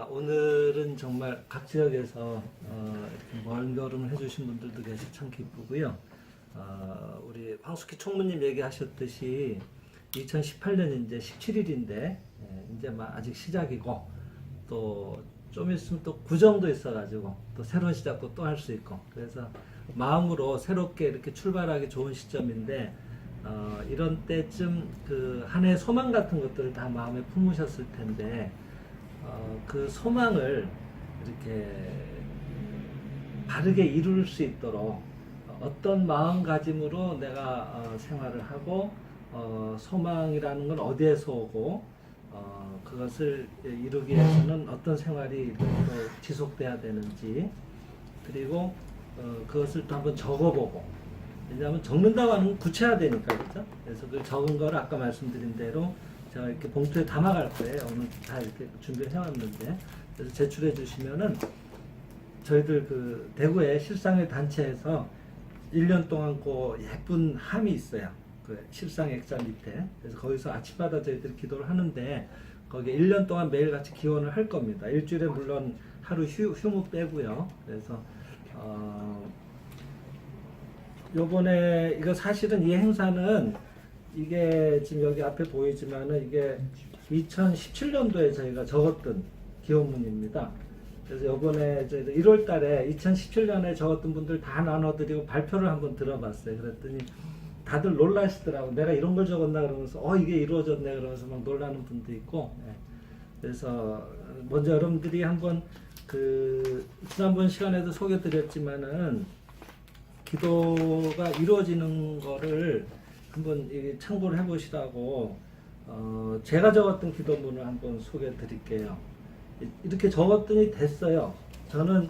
오늘은 정말 각 지역에서 이렇게 먼 걸음을 해주신 분들도 계시 참 기쁘고요. 우리 황숙희 총무님 얘기하셨듯이 2018년 이제 17일인데 이제 막 아직 시작이고 또 좀 있으면 또 구정도 있어가지고 또 새로운 시작도 또 할 수 있고 그래서 마음으로 새롭게 이렇게 출발하기 좋은 시점인데 이런 때쯤 그 한 해 소망 같은 것들을 다 마음에 품으셨을 텐데 그 소망을 이렇게 바르게 이룰 수 있도록 어떤 마음가짐으로 내가 생활을 하고 소망이라는 건 어디에서 오고 그것을 이루기 위해서는 어떤 생활이 또 지속돼야 되는지 그리고 그것을 또 한번 적어보고 왜냐하면 적는다고 하는 건 구체화되니까 그렇죠? 그래서 그 적은 거를 아까 말씀드린 대로 제가 이렇게 봉투에 담아갈 거예요. 오늘 다 이렇게 준비를 해왔는데 그래서 제출해 주시면은 저희들 그 대구의 실상의 단체에서 1년 동안 그 예쁜 함이 있어요. 그 실상 액자 밑에. 그래서 거기서 아침마다 저희들이 기도를 하는데 거기에 1년 동안 매일같이 기원을 할 겁니다. 일주일에 물론 하루 휴무 빼고요. 그래서 요번에 이거 사실은 이 행사는 이게 지금 여기 앞에 보이지만은 이게 2017년도에 저희가 적었던 기원문입니다. 그래서 요번에 저희들 1월 달에 2017년에 적었던 분들 다 나눠드리고 발표를 한번 들어봤어요. 그랬더니 다들 놀라시더라고. 내가 이런 걸 적었나 그러면서 이게 이루어졌네 그러면서 막 놀라는 분도 있고. 그래서 먼저 여러분들이 한번 그 지난번 시간에도 소개드렸지만은 기도가 이루어지는 거를 한번 참고를 해보시라고 제가 적었던 기도문을 한번 소개해 드릴게요. 이렇게 적었더니 됐어요. 저는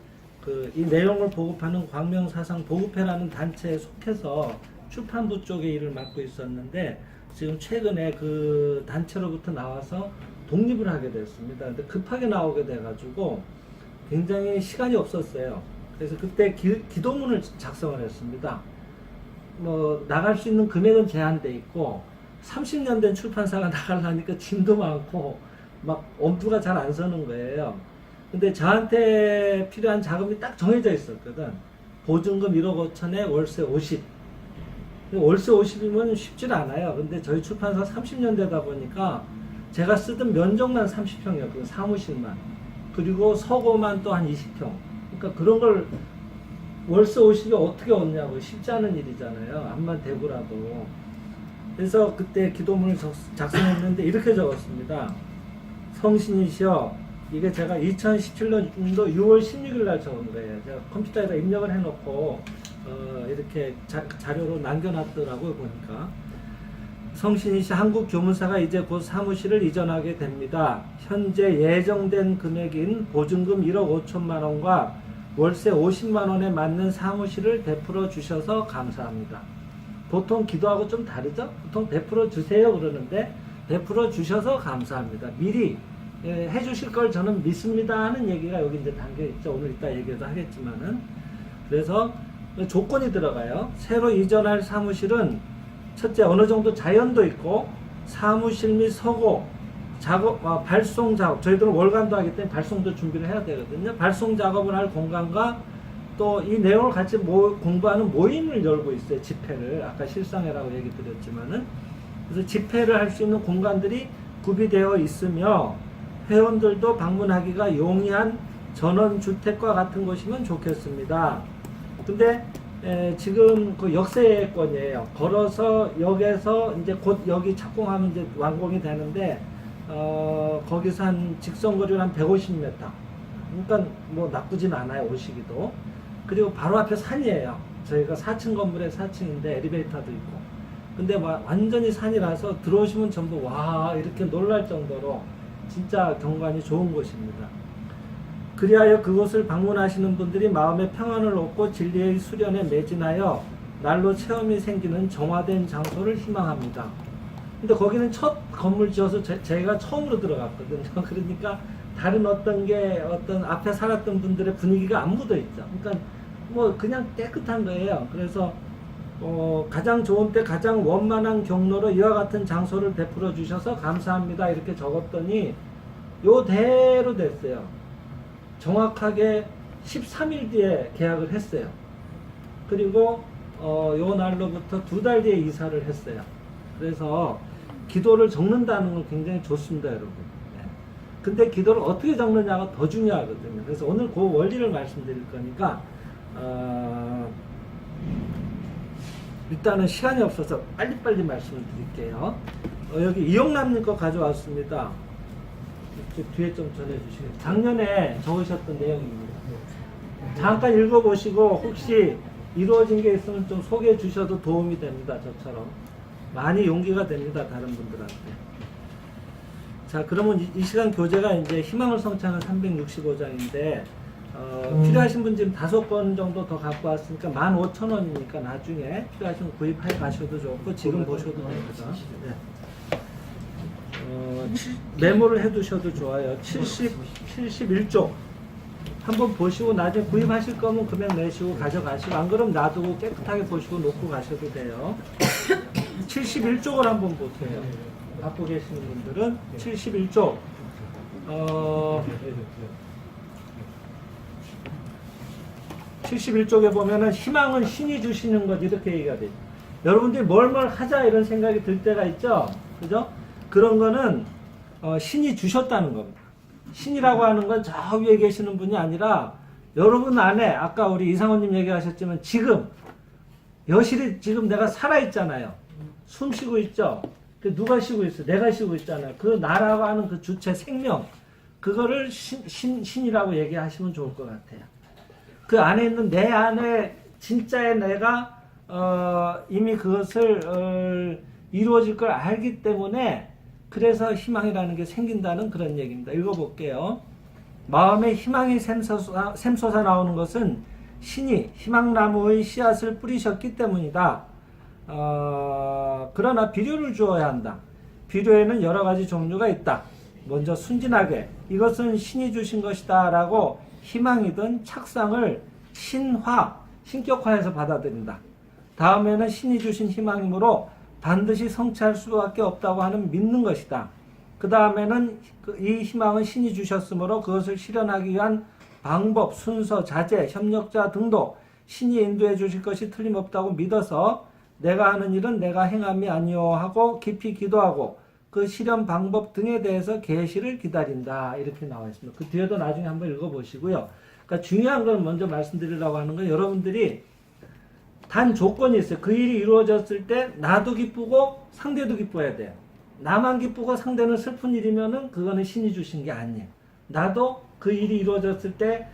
이 내용을 보급하는 광명사상보급회라는 단체에 속해서 출판부 쪽에 일을 맡고 있었는데 지금 최근에 그 단체로부터 나와서 독립을 하게 됐습니다. 근데 급하게 나오게 돼가지고 굉장히 시간이 없었어요. 그래서 그때 기도문을 작성을 했습니다. 뭐 나갈 수 있는 금액은 제한돼 있고 30년 된 출판사가 나가려니까 짐도 많고 막 엄두가 잘 안 서는 거예요. 근데 저한테 필요한 자금이 딱 정해져 있었거든. 보증금 1억 5천에 월세 50. 월세 50이면 쉽질 않아요. 근데 저희 출판사 30년 되다 보니까 제가 쓰던 면적만 30평이었거든요. 사무실만. 그리고 서고만 또 한 20평. 그러니까 그런 걸 월세 50이 어떻게 얻냐고 쉽지 않은 일이잖아요. 암만 대구라도. 그래서 그때 기도문을 작성했는데 이렇게 적었습니다. 성신이시여, 이게 제가 2017년도 6월 16일 날 적은 거예요. 제가 컴퓨터에다 입력을 해놓고 이렇게 자료로 남겨놨더라고요. 보니까 성신이시 한국교문사가 이제 곧 사무실을 이전하게 됩니다. 현재 예정된 금액인 보증금 1억 5천만 원과 월세 50만 원에 맞는 사무실을 베풀어 주셔서 감사합니다. 보통 기도하고 좀 다르죠? 보통 베풀어 주세요 그러는데 베풀어 주셔서 감사합니다. 미리 해주실 걸 저는 믿습니다 하는 얘기가 여기 이제 담겨 있죠. 오늘 이따 얘기도 하겠지만은. 그래서 조건이 들어가요. 새로 이전할 사무실은 첫째 어느 정도 자연도 있고 사무실 및 서고 작업, 발송 작업, 저희들은 월간도 하기 때문에 발송도 준비를 해야 되거든요. 발송 작업을 할 공간과 또 이 내용을 같이 공부하는 모임을 열고 있어요. 집회를. 아까 실상회라고 얘기 드렸지만은. 그래서 집회를 할 수 있는 공간들이 구비되어 있으며 회원들도 방문하기가 용이한 전원주택과 같은 곳이면 좋겠습니다. 근데 지금 그 역세권이에요. 걸어서 역에서 이제 곧 여기 착공하면 이제 완공이 되는데 거기서 한 직선거리로 한 150m. 그러니까 뭐 나쁘진 않아요. 오시기도. 그리고 바로 앞에 산이에요. 저희가 4층 건물에 4층인데 엘리베이터도 있고. 근데 완전히 산이라서 들어오시면 전부 와 이렇게 놀랄 정도로 진짜 경관이 좋은 곳입니다. 그리하여 그곳을 방문하시는 분들이 마음의 평안을 얻고 진리의 수련에 매진하여 날로 체험이 생기는 정화된 장소를 희망합니다. 근데 거기는 첫 건물 지어서 제가 처음으로 들어갔거든요. 그러니까 다른 어떤 앞에 살았던 분들의 분위기가 안 묻어 있죠. 그러니까 뭐 그냥 깨끗한 거예요. 그래서 가장 좋은 때 가장 원만한 경로로 이와 같은 장소를 베풀어 주셔서 감사합니다. 이렇게 적었더니 요대로 됐어요. 정확하게 13일 뒤에 계약을 했어요. 그리고 요 날로부터 2달 뒤에 이사를 했어요. 그래서 기도를 적는다는 건 굉장히 좋습니다, 여러분. 네. 근데 기도를 어떻게 적느냐가 더 중요하거든요. 그래서 오늘 그 원리를 말씀드릴 거니까 일단은 시간이 없어서 빨리빨리 말씀을 드릴게요. 여기 이용남님 거 가져왔습니다. 이쪽 뒤에 좀 전해주시겠어요? 작년에 적으셨던 내용입니다. 잠깐 읽어보시고 혹시 이루어진 게 있으면 좀 소개해 주셔도 도움이 됩니다. 저처럼 많이 용기가 됩니다. 다른 분들한테. 자, 그러면 이 시간 교재가 이제 희망을 성취하는 365장인데 필요하신 분 지금 5권 정도 더 갖고 왔으니까 15,000원이니까 나중에 필요하시면 구입해 가셔도 좋고 지금 보셔도 됩니다. 네. 메모를 해 두셔도 좋아요. 71쪽 한번 보시고 나중에 구입하실 거면 금액 내시고 가져가시고, 안 그러면 놔두고 깨끗하게 보시고 놓고 가셔도 돼요. 71쪽을 한번 보세요. 갖고 계시는 분들은 71쪽 71쪽에 보면은 희망은 신이 주시는 것, 이렇게 얘기가 돼요. 여러분들이 뭘 하자 이런 생각이 들 때가 있죠. 그죠? 그런 거는 신이 주셨다는 겁니다. 신이라고 하는 건 저 위에 계시는 분이 아니라 여러분 안에, 아까 우리 이상호님 얘기하셨지만 지금 여실히 지금 내가 살아있잖아요. 숨 쉬고 있죠. 누가 쉬고 있어? 내가 쉬고 있잖아요. 그 나라고 하는 그 주체 생명, 그거를 신이라고 얘기하시면 좋을 것 같아요. 그 안에 있는 내 안에 진짜의 내가 이미 그것을 이루어질 걸 알기 때문에, 그래서 희망이라는 게 생긴다는 그런 얘기입니다. 읽어볼게요. 마음에 희망이 샘솟아 나오는 것은 신이 희망나무의 씨앗을 뿌리셨기 때문이다. 그러나 비료를 주어야 한다. 비료에는 여러 가지 종류가 있다. 먼저 순진하게 이것은 신이 주신 것이다 라고 희망이든 착상을 신격화해서 받아들인다. 다음에는 신이 주신 희망이므로 반드시 성취할 수밖에 없다고 하는 믿는 것이다. 그 다음에는 이 희망은 신이 주셨으므로 그것을 실현하기 위한 방법, 순서, 자재, 협력자 등도 신이 인도해 주실 것이 틀림없다고 믿어서 내가 하는 일은 내가 행함이 아니오 하고 깊이 기도하고 그 실현 방법 등에 대해서 계시를 기다린다. 이렇게 나와 있습니다. 그 뒤에도 나중에 한번 읽어보시고요. 그러니까 중요한 건 먼저 말씀드리려고 하는 건, 여러분들이 단 조건이 있어요. 그 일이 이루어졌을 때 나도 기쁘고 상대도 기뻐야 돼요. 나만 기쁘고 상대는 슬픈 일이면은 그거는 신이 주신 게 아니에요. 나도 그 일이 이루어졌을 때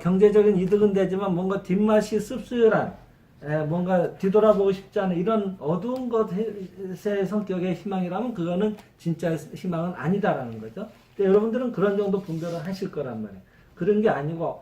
경제적인 이득은 되지만 뭔가 뒷맛이 씁쓸한, 뭔가 뒤돌아보고 싶지 않은 이런 어두운 것의 성격의 희망이라면 그거는 진짜 희망은 아니다라는 거죠. 근데 여러분들은 그런 정도 분별을 하실 거란 말이에요. 그런 게 아니고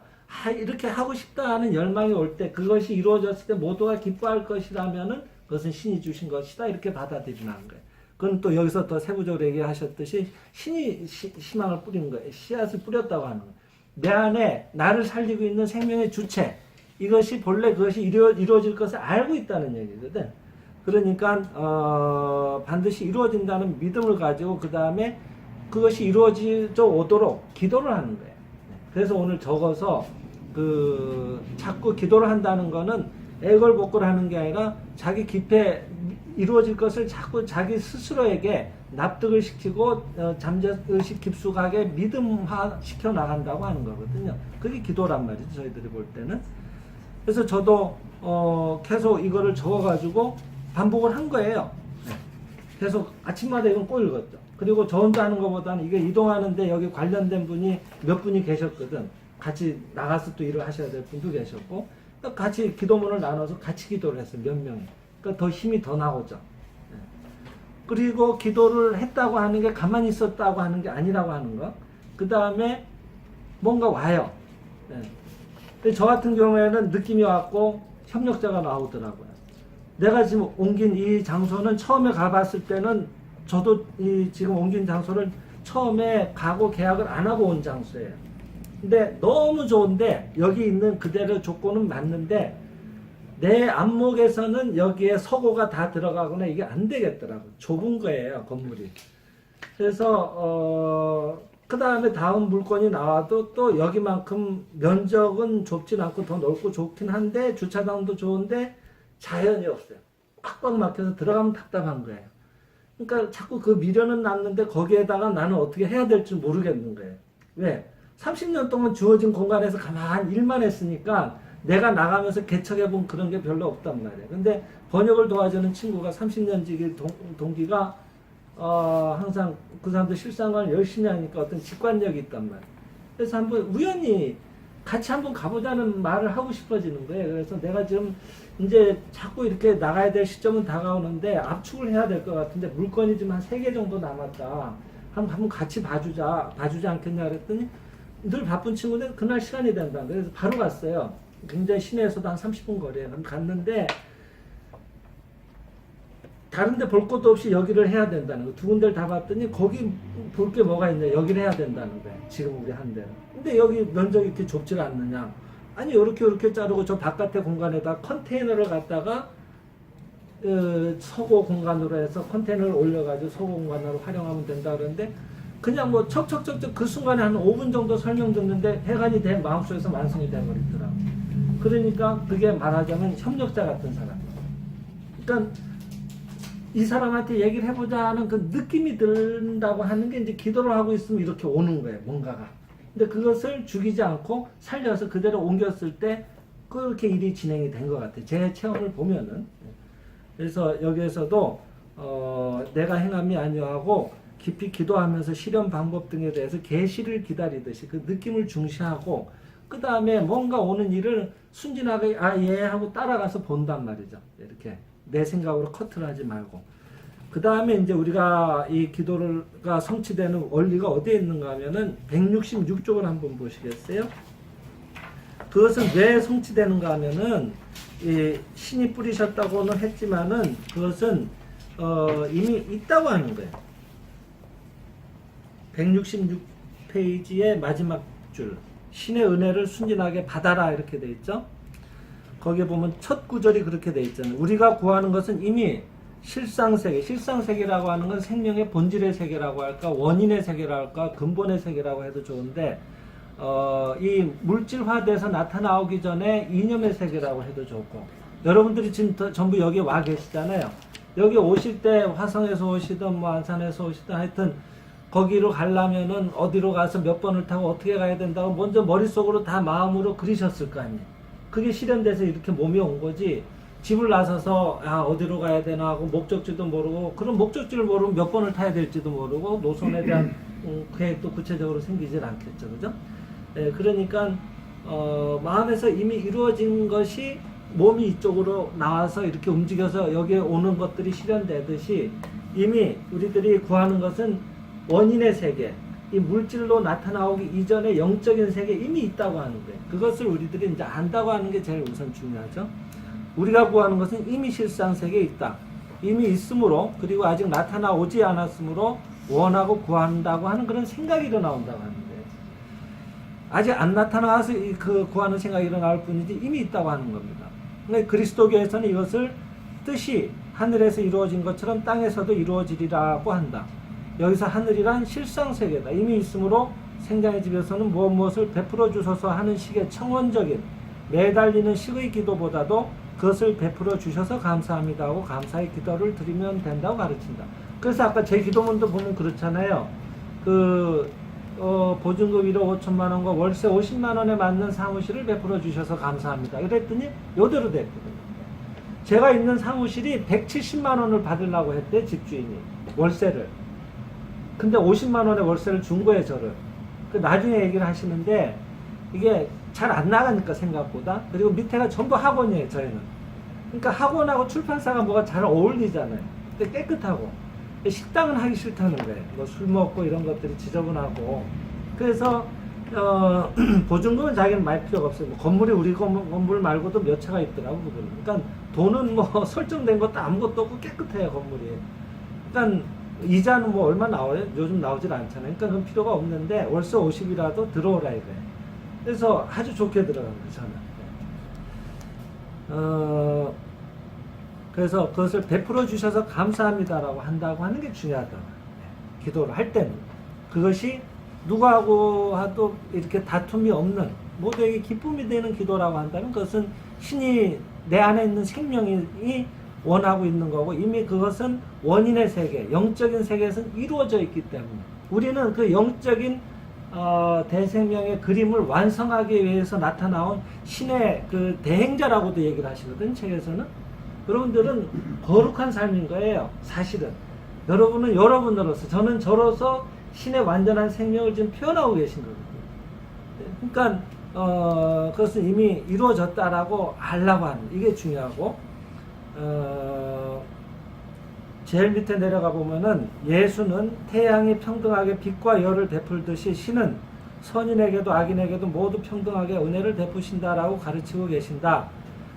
이렇게 하고 싶다 하는 열망이 올 때, 그것이 이루어졌을 때 모두가 기뻐할 것이라면은 그것은 신이 주신 것이다, 이렇게 받아들이는 거예요. 그건 또 여기서 더 세부적으로 얘기하셨듯이 신이 희망을 뿌린 거예요. 씨앗을 뿌렸다고 하는 거예요. 내 안에 나를 살리고 있는 생명의 주체, 이것이 본래 그것이 이루어질 것을 알고 있다는 얘기거든. 그러니까 반드시 이루어진다는 믿음을 가지고 그 다음에 그것이 이루어져 오도록 기도를 하는 거예요. 그래서 오늘 적어서 자꾸 기도를 한다는 거는 애걸복걸 하는 게 아니라 자기 깊에 이루어질 것을 자꾸 자기 스스로에게 납득을 시키고 잠재의식 깊숙하게 믿음화 시켜 나간다고 하는 거거든요. 그게 기도란 말이죠, 저희들이 볼 때는. 그래서 저도 계속 이거를 적어가지고 반복을 한 거예요. 계속 아침마다 이건 꼭 읽었죠. 그리고 저 혼자 하는 것보다는 이게 이동하는데 여기 관련된 분이 몇 분이 계셨거든. 같이 나가서 또 일을 하셔야 될 분도 계셨고, 같이 기도문을 나눠서 같이 기도를 했어요. 몇 명이. 그러니까 더 힘이 더 나오죠. 그리고 기도를 했다고 하는 게 가만히 있었다고 하는 게 아니라고 하는 거. 그 다음에 뭔가 와요. 근데 저 같은 경우에는 느낌이 왔고 협력자가 나오더라고요. 내가 지금 옮긴 이 장소는 처음에 가봤을 때는 저도 지금 옮긴 장소를 처음에 가고 계약을 안 하고 온 장소예요. 근데 너무 좋은데 여기 있는 그대로 조건은 맞는데 내 안목에서는 여기에 서고가 다 들어가거나 이게 안 되겠더라고. 좁은 거예요, 건물이. 그래서 그 다음에 다음 물건이 나와도 또 여기만큼 면적은 좁진 않고 더 넓고 좋긴 한데 주차장도 좋은데 자연이 없어요. 꽉꽉 막혀서 들어가면 답답한 거예요. 그러니까 자꾸 그 미련은 남는데 거기에다가 나는 어떻게 해야 될지 모르겠는 거예요. 왜? 30년 동안 주어진 공간에서 가만히 일만 했으니까 내가 나가면서 개척해본 그런 게 별로 없단 말이에요. 근데 번역을 도와주는 친구가 30년 지기 동기가 항상 그 사람도 실상을 열심히 하니까 어떤 직관력이 있단 말이에요. 그래서 한번 우연히 같이 한번 가보자는 말을 하고 싶어지는 거예요. 그래서 내가 지금 이제 자꾸 이렇게 나가야 될 시점은 다가오는데 압축을 해야 될 것 같은데 물건이 지금 한 3개 정도 남았다. 한번 같이 봐주지 않겠냐 그랬더니 늘 바쁜 친구인데 그날 시간이 된다. 그래서 바로 갔어요. 굉장히 시내에서도 한 30분 거리에 갔는데 다른 데 볼 것도 없이 여기를 해야 된다는 거. 두 군데를 다 봤더니 거기 볼 게 뭐가 있냐. 여기를 해야 된다는 거예요. 지금 우리 한 데는. 근데 여기 면적이 이렇게 좁지가 않느냐. 아니 이렇게 자르고 저 바깥의 공간에다 컨테이너를 갖다가 서고 공간으로 해서 컨테이너를 올려가지고 서고 공간으로 활용하면 된다 그러는데 그냥 뭐 척척척척 그 순간에 한 5분 정도 설명 듣는데 해관이 된 마음속에서 완성이 돼버리더라고. 그러니까 그게 말하자면 협력자 같은 사람. 그러니까 이 사람한테 얘기를 해보자 하는 그 느낌이 든다고 하는 게 이제 기도를 하고 있으면 이렇게 오는 거예요, 뭔가가. 근데 그것을 죽이지 않고 살려서 그대로 옮겼을 때 그렇게 일이 진행이 된 것 같아요. 제 체험을 보면은. 그래서 여기에서도 내가 행함이 아니하고 깊이 기도하면서 실현 방법 등에 대해서 계시를 기다리듯이 그 느낌을 중시하고 그 다음에 뭔가 오는 일을 순진하게 예 하고 따라가서 본단 말이죠. 이렇게 내 생각으로 커트를 하지 말고 그 다음에 이제 우리가 이 기도가 성취되는 원리가 어디에 있는가 하면은 166쪽을 한번 보시겠어요? 그것은 왜 성취되는가 하면은 신이 뿌리셨다고는 했지만은 그것은 이미 있다고 하는 거예요. 166페이지의 마지막 줄 신의 은혜를 순진하게 받아라 이렇게 돼 있죠. 거기에 보면 첫 구절이 그렇게 돼 있잖아요. 우리가 구하는 것은 이미 실상세계, 실상세계라고 하는 건 생명의 본질의 세계라고 할까, 원인의 세계라고 할까, 근본의 세계라고 해도 좋은데 이 물질화돼서 나타나오기 전에 이념의 세계라고 해도 좋고 여러분들이 지금 전부 여기 와 계시잖아요. 여기 오실 때 화성에서 오시든 뭐 안산에서 오시든 하여튼 거기로 가려면은 어디로 가서 몇 번을 타고 어떻게 가야 된다고 먼저 머릿속으로 다 마음으로 그리셨을 거 아니에요. 그게 실현돼서 이렇게 몸이 온 거지. 집을 나서서 어디로 가야 되나 하고 목적지도 모르고 그런 목적지를 모르면 몇 번을 타야 될지도 모르고 노선에 대한 계획도 구체적으로 생기질 않겠죠. 그죠? 그러니까 마음에서 이미 이루어진 것이 몸이 이쪽으로 나와서 이렇게 움직여서 여기에 오는 것들이 실현되듯이 이미 우리들이 구하는 것은 원인의 세계, 이 물질로 나타나오기 이전에 영적인 세계 이미 있다고 하는 거예요. 그것을 우리들이 이제 안다고 하는 게 제일 우선 중요하죠. 우리가 구하는 것은 이미 실상 세계에 있다. 이미 있으므로 그리고 아직 나타나오지 않았으므로 원하고 구한다고 하는 그런 생각이 일어나온다고 하는 거예요. 아직 안 나타나서 그 구하는 생각이 일어날 뿐이지 이미 있다고 하는 겁니다. 그러니까 그리스도교에서는 이것을 뜻이 하늘에서 이루어진 것처럼 땅에서도 이루어지리라고 한다. 여기서 하늘이란 실상세계다. 이미 있으므로 생장의 집에서는 무엇을 베풀어 주소서 하는 식의 청원적인 매달리는 식의 기도보다도 그것을 베풀어 주셔서 감사합니다 하고 감사의 기도를 드리면 된다고 가르친다. 그래서 아까 제 기도문도 보면 그렇잖아요. 보증금 1억 5천만 원과 월세 50만 원에 맞는 사무실을 베풀어 주셔서 감사합니다. 그랬더니 요대로 됐거든요. 제가 있는 사무실이 170만 원을 받으려고 했대, 집주인이. 월세를. 근데 50만 원의 월세를 준 거예요, 저를. 나중에 얘기를 하시는데 이게 잘 안 나가니까 생각보다. 그리고 밑에가 전부 학원이에요, 저희는. 그러니까 학원하고 출판사가 뭐가 잘 어울리잖아요. 근데 깨끗하고. 식당은 하기 싫다는 거예요. 뭐 술 먹고 이런 것들이 지저분하고. 그래서 보증금은 자기는 말 필요가 없어요. 건물이 우리 건물 말고도 몇 채가 있더라고. 그러니까 돈은 뭐 설정된 것도 아무것도 없고 깨끗해요, 건물이. 그러니까 이자는 뭐 얼마 나와요? 요즘 나오질 않잖아요. 그러니까 그건 필요가 없는데 월세 50이라도 들어오라 이거예요. 그래서 아주 좋게 들어갑니다, 저는. 그래서 그것을 베풀어 주셔서 감사합니다라고 한다고 하는 게 중요하다. 기도를 할 때는. 그것이 누구하고 하도 이렇게 다툼이 없는 모두에게 기쁨이 되는 기도라고 한다면 그것은 신이 내 안에 있는 생명이 원하고 있는 거고 이미 그것은 원인의 세계, 영적인 세계에서는 이루어져 있기 때문에 우리는 그 영적인 대생명의 그림을 완성하기 위해서 나타나온 신의 그 대행자라고도 얘기를 하시거든 책에서는. 여러분들은 거룩한 삶인 거예요. 사실은 여러분은 여러분으로서, 저는 저로서 신의 완전한 생명을 지금 표현하고 계신 거거든요. 그러니까 그것은 이미 이루어졌다라고 알라고 하는, 이게 중요하고, 제일 밑에 내려가 보면은 예수는 태양이 평등하게 빛과 열을 베풀듯이 신은 선인에게도 악인에게도 모두 평등하게 은혜를 베푸신다라고 가르치고 계신다.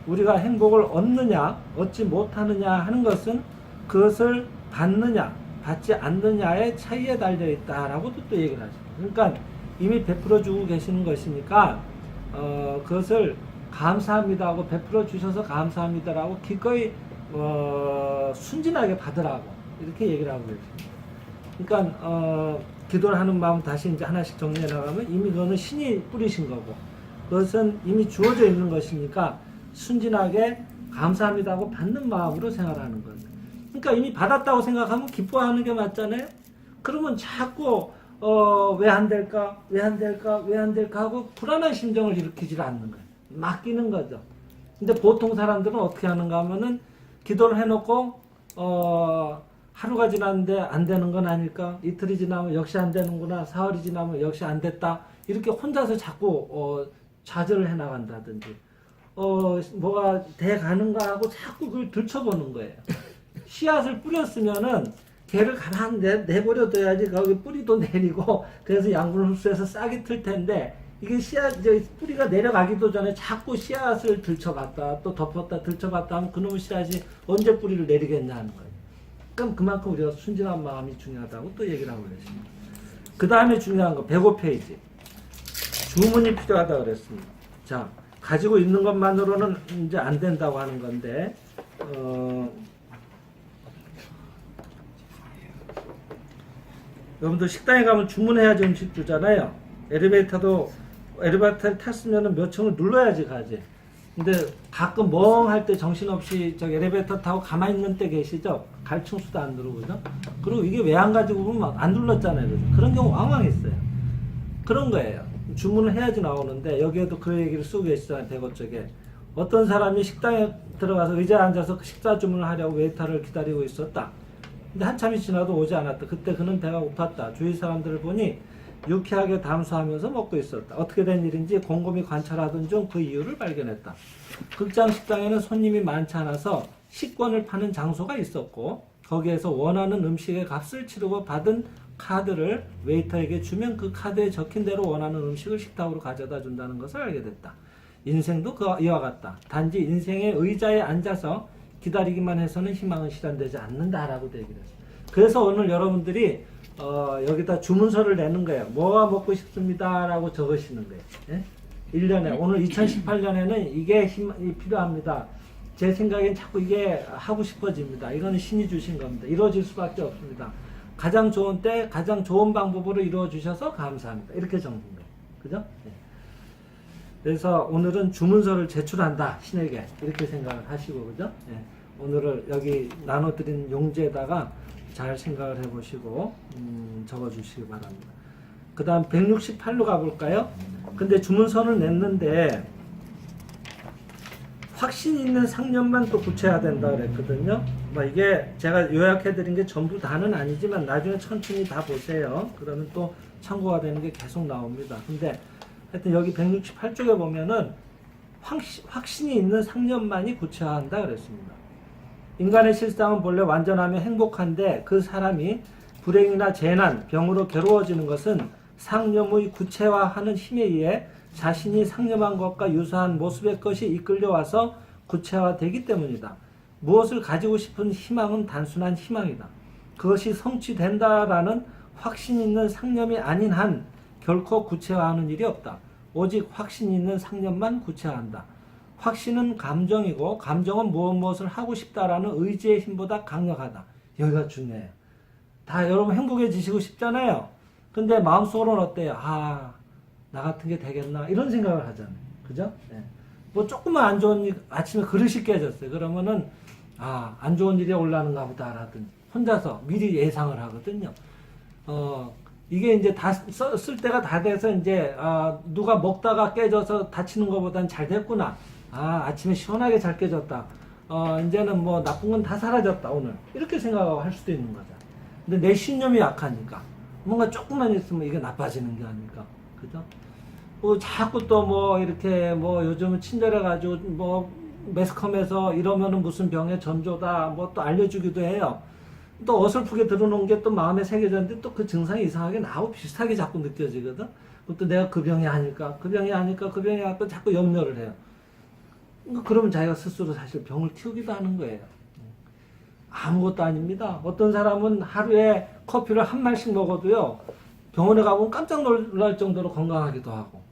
우리가 행복을 얻느냐 얻지 못하느냐 하는 것은 그것을 받느냐 받지 않느냐의 차이에 달려 있다라고도 또 얘기를 하죠. 그러니까 이미 베풀어 주고 계시는 것이니까 그것을 감사합니다 하고 베풀어 주셔서 감사합니다라고 기꺼이 순진하게 받으라고 이렇게 얘기를 하고 계십니다. 그러니까 기도를 하는 마음 다시 이제 하나씩 정리해 나가면 이미 그거는 신이 뿌리신 거고 그것은 이미 주어져 있는 것이니까 순진하게 감사합니다 하고 받는 마음으로 생활하는 거예요. 그러니까 이미 받았다고 생각하면 기뻐하는 게 맞잖아요. 그러면 자꾸 왜 안 될까 왜 안 될까 왜 안 될까 하고 불안한 심정을 일으키질 않는 거예요. 맡기는 거죠. 근데 보통 사람들은 어떻게 하는가 하면은 기도를 해놓고 하루가 지났는데 안 되는 건 아닐까, 이틀이 지나면 역시 안 되는구나, 사흘이 지나면 역시 안 됐다, 이렇게 혼자서 자꾸 좌절을 해나간다든지 뭐가 돼가는가 하고 자꾸 그걸 들춰보는 거예요. 씨앗을 뿌렸으면은 걔를 가만 내버려 둬야지 거기 뿌리도 내리고 그래서 양분을 흡수해서 싹이 틀 텐데 이게 뿌리가 내려가기도 전에 자꾸 씨앗을 들쳐봤다 또 덮었다 들쳐봤다 하면 그놈의 씨앗이 언제 뿌리를 내리겠냐 하는 거예요. 그럼 그만큼 우리가 순진한 마음이 중요하다고 또 얘기를 하고 계십니다. 그 다음에 중요한 거 105페이지 주문이 필요하다 그랬습니다. 자, 가지고 있는 것만으로는 이제 안 된다고 하는 건데 여러분들 식당에 가면 주문해야지 음식 주잖아요. 엘리베이터를 탔으면 몇 층을 눌러야지 가지. 근데 가끔 멍할 때 정신없이 저 엘리베이터 타고 가만히 있는 때 계시죠? 갈층수도 안 누르고죠? 그리고 이게 왜 안 가지고 보면 안 눌렀잖아요. 그죠? 그런 경우 왕왕 있어요. 그런 거예요. 주문을 해야지 나오는데 여기에도 그 얘기를 쓰고 계시잖아요. 대거 쪽에. 어떤 사람이 식당에 들어가서 의자에 앉아서 식사 주문을 하려고 웨이터를 기다리고 있었다. 근데 한참이 지나도 오지 않았다. 그때 그는 배가 고팠다. 주위 사람들을 보니 유쾌하게 담소하면서 먹고 있었다. 어떻게 된 일인지 곰곰이 관찰하던 중 그 이유를 발견했다. 극장 식당에는 손님이 많지 않아서 식권을 파는 장소가 있었고 거기에서 원하는 음식의 값을 치르고 받은 카드를 웨이터에게 주면 그 카드에 적힌 대로 원하는 음식을 식탁으로 가져다 준다는 것을 알게 됐다. 인생도 이와 같다. 단지 인생의 의자에 앉아서 기다리기만 해서는 희망은 실현되지 않는다라고 얘기를 했어요. 그래서 오늘 여러분들이 여기다 주문서를 내는 거예요. 뭐가 먹고 싶습니다 라고 적으시는 거예요. 예? 1년에 오늘 2018년에는 이게 힘이 필요합니다. 제 생각엔 자꾸 이게 하고 싶어집니다. 이거는 신이 주신 겁니다. 이루어질 수밖에 없습니다. 가장 좋은 때 가장 좋은 방법으로 이루어 주셔서 감사합니다. 이렇게 적는 거예요. 그죠? 네. 그래서 오늘은 주문서를 제출한다 신에게 이렇게 생각을 하시고 그죠? 네. 오늘을 여기 나눠드린 용지에다가 잘 생각을 해보시고 적어주시기 바랍니다. 그 다음 168로 가볼까요? 근데 주문서를 냈는데 확신 있는 상념만 또 붙여야 된다 그랬거든요. 뭐 이게 제가 요약해드린 게 전부 다는 아니지만 나중에 천천히 다 보세요. 그러면 또 참고가 되는 게 계속 나옵니다. 근데 하여튼 여기 168쪽에 보면은 확신이 있는 상념만이 구체화한다 그랬습니다. 인간의 실상은 본래 완전하며 행복한데 그 사람이 불행이나 재난, 병으로 괴로워지는 것은 상념의 구체화하는 힘에 의해 자신이 상념한 것과 유사한 모습의 것이 이끌려와서 구체화되기 때문이다. 무엇을 가지고 싶은 희망은 단순한 희망이다. 그것이 성취된다라는 확신 있는 상념이 아닌 한 결코 구체화하는 일이 없다. 오직 확신 있는 상념만 구체화한다. 확신은 감정이고 감정은 무엇을 하고 싶다라는 의지의 힘보다 강력하다. 여기가 중요해요. 다 여러분 행복해지시고 싶잖아요. 근데 마음속으로는 어때요? 아, 나 같은 게 되겠나? 이런 생각을 하잖아요. 그죠? 네. 뭐 조금만 안 좋은 일, 아침에 그릇이 깨졌어요. 그러면은, 아, 안 좋은 일이 올라는가 보다 라든지, 혼자서 미리 예상을 하거든요. 이게 이제 다 쓸 때가 다 돼서 이제, 누가 먹다가 깨져서 다치는 것보단 잘 됐구나. 아침에 시원하게 잘 깨졌다. 이제는 뭐 나쁜 건 다 사라졌다, 오늘. 이렇게 생각할 수도 있는 거죠. 근데 내 신념이 약하니까. 뭔가 조금만 있으면 이게 나빠지는 게 아닐까. 그죠? 자꾸 또 뭐 이렇게 뭐 요즘은 친절해가지고 뭐 매스컴에서 이러면은 무슨 병의 전조다 뭐 또 알려주기도 해요. 또 어설프게 들어놓은 게 또 마음에 새겨졌는데 또 그 증상이 이상하게 나하고 비슷하게 자꾸 느껴지거든. 또 내가 그 병이 아닐까, 그 병이 아닐까, 그 병이 아닐까 자꾸 염려를 해요. 그러면 자기가 스스로 사실 병을 키우기도 하는 거예요. 아무것도 아닙니다. 어떤 사람은 하루에 커피를 한 말씩 먹어도요, 병원에 가보면 깜짝 놀랄 정도로 건강하기도 하고.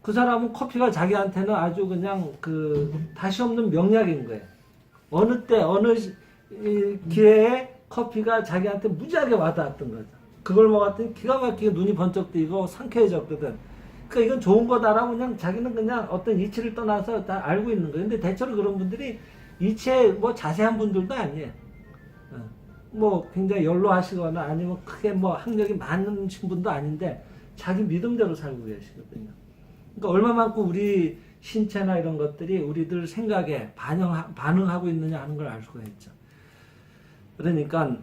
그 사람은 커피가 자기한테는 아주 그냥 다시 없는 명약인 거예요. 어느 때, 어느 기회에 커피가 자기한테 무지하게 와닿았던 거죠. 그걸 먹었더니 기가 막히게 눈이 번쩍 뜨이고 상쾌해졌거든. 그러니까 이건 좋은 거다라고 그냥 자기는 그냥 어떤 이치를 떠나서 다 알고 있는 거예요. 근데 대체로 그런 분들이 이치에 뭐 자세한 분들도 아니에요. 뭐 굉장히 연로하시거나 아니면 크게 뭐 학력이 많으신 분도 아닌데 자기 믿음대로 살고 계시거든요. 그러니까 얼마만큼 우리 신체나 이런 것들이 우리들 생각에 반응하고 있느냐 하는 걸 알 수가 있죠. 그러니까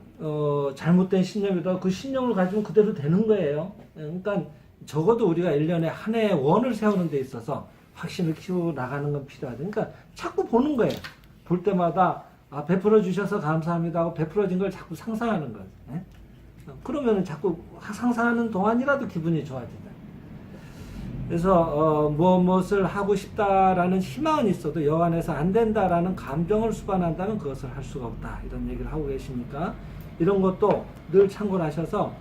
잘못된 신념이다. 그 신념을 가지면 그대로 되는 거예요. 그러니까 적어도 우리가 1년에 한 해의 원을 세우는 데 있어서 확신을 키워 나가는 건 필요하죠. 그러니까 자꾸 보는 거예요. 볼 때마다 베풀어 주셔서 감사합니다 하고 베풀어진 걸 자꾸 상상하는 거예요. 그러면은 자꾸 상상하는 동안이라도 기분이 좋아진다. 그래서 무엇을 하고 싶다라는 희망은 있어도 여안에서 안 된다라는 감정을 수반한다면 그것을 할 수가 없다. 이런 얘기를 하고 계시니까 이런 것도 늘 참고를 하셔서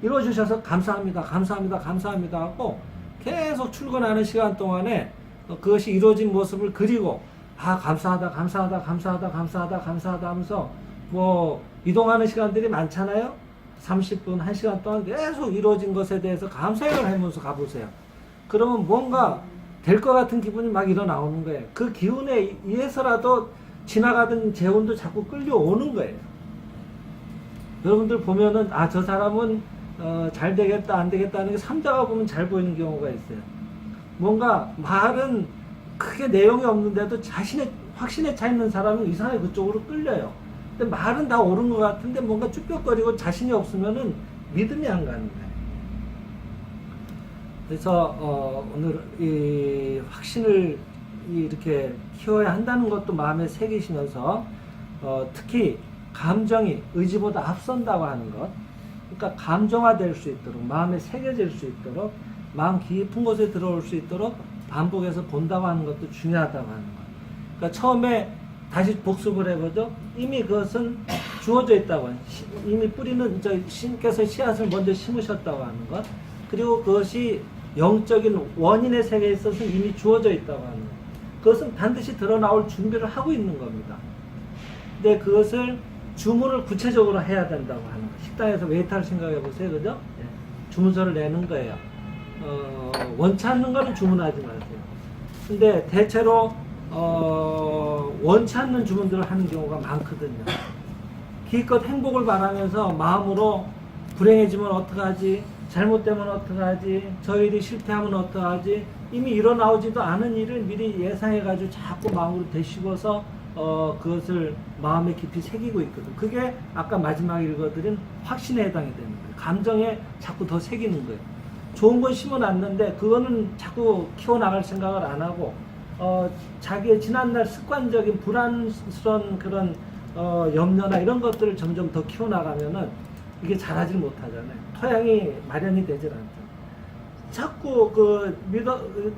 이루어주셔서 감사합니다, 감사합니다, 감사합니다 하고 계속 출근하는 시간 동안에 그것이 이루어진 모습을 그리고 감사하다, 감사하다, 감사하다, 감사하다, 감사하다 하면서 뭐 이동하는 시간들이 많잖아요. 30분, 1시간 동안 계속 이루어진 것에 대해서 감사를 하면서 가보세요. 그러면 뭔가 될 것 같은 기분이 막 일어나오는 거예요. 그 기운에 의해서라도 지나가던 재운도 자꾸 끌려오는 거예요. 여러분들 보면은 저 사람은 잘 되겠다 안 되겠다 하는 게 삼자가 보면 잘 보이는 경우가 있어요. 뭔가 말은 크게 내용이 없는데도 자신의 확신에 차 있는 사람은 이상하게 그쪽으로 끌려요. 근데 말은 다 옳은 것 같은데 뭔가 쭈뼛거리고 자신이 없으면은 믿음이 안 가는 거예요. 그래서 오늘 이 확신을 이렇게 키워야 한다는 것도 마음에 새기시면서 특히 감정이 의지보다 앞선다고 하는 것, 그러니까 감정화될 수 있도록 마음에 새겨질 수 있도록 마음 깊은 곳에 들어올 수 있도록 반복해서 본다고 하는 것도 중요하다고 하는 것. 그러니까 처음에 다시 복습을 해보죠. 이미 그것은 주어져 있다고 이미 뿌리는 신께서 씨앗을 먼저 심으셨다고 하는 것, 그리고 그것이 영적인 원인의 세계에 있어서 이미 주어져 있다고 하는 것. 그것은 반드시 드러나올 준비를 하고 있는 겁니다. 근데 그것을 주문을 구체적으로 해야 된다고 하는 거. 식당에서 웨이터를 생각해 보세요. 그죠? 예. 주문서를 내는 거예요. 원치 않는 거는 주문하지 마세요. 근데 대체로 원치 않는 주문들을 하는 경우가 많거든요. 기껏 행복을 바라면서 마음으로 불행해지면 어떡하지? 잘못되면 어떡하지? 저 일이 실패하면 어떡하지? 이미 일어나오지도 않은 일을 미리 예상해가지고 자꾸 마음으로 되씹어서 그것을 마음에 깊이 새기고 있거든. 그게 아까 마지막에 읽어드린 확신에 해당이 되는 거예요. 감정에 자꾸 더 새기는 거예요. 좋은 건 심어놨는데 그거는 자꾸 키워나갈 생각을 안 하고 자기의 지난날 습관적인 불안스러운 그런 염려나 이런 것들을 점점 더 키워나가면은 이게 자라질 못하잖아요. 토양이 마련이 되질 않죠. 자꾸